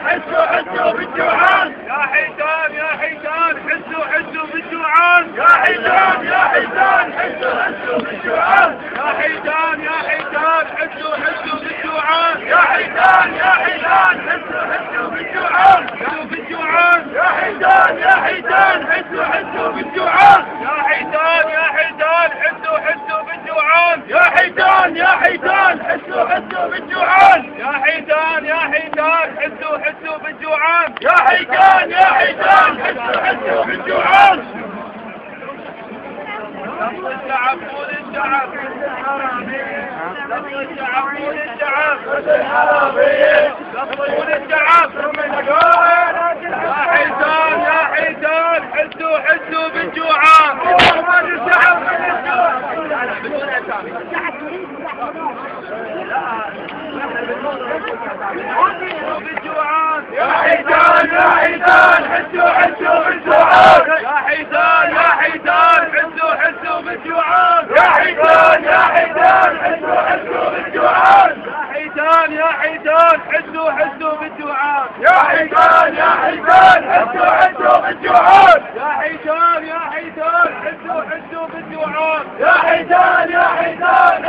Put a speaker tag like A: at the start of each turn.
A: حسوا حسوا بالجوعان.
B: يا حيتان يا حيتان حسوا حسوا بالجوعان.
A: يا حيتان يا حيتان حسوا حسوا بالجوعان.
B: يا حيتان يا حيتان حسوا حسوا بالجوعان.
A: يا حيتان يا حيتان حسوا حسوا بالجوعان.
B: حسوا بالجوعان.
A: يا حيتان يا حيتان حسوا حسوا بالجوعان.
B: يا حيتان يا حيتان حسوا حسوا بالجوعان.
A: يا حيتان يا حيتان حسوا حسوا بالجوعان.
B: يا حيتان يا حيتان حسوا حسوا بالجوعان.
A: يا حيتان يا حيتان حسوا حسوا بالجوعان.
B: لفظ الشعب قول الشعب. لفظ الشعب قول الشعب. لفظ قول الشعب. يا حيتان يا حيتان حسوا حسوا بالجوعان. بالجوعان.
A: يا حيتان يا حيتان حسوا حسوا بالجوعان.
B: يا حيتان يا حيتان حسوا حسوا بالجوعان.
A: يا حيتان يا حيتان حسوا حسوا بالجوعان.
B: يا حيتان يا حيتان حسوا حسوا بالجوعان.
A: يا حيتان يا حيتان حسوا حسوا بالجوعان.
B: يا حيتان يا حيتان حسوا حسوا بالجوعان.
A: يا حيتان يا حيتان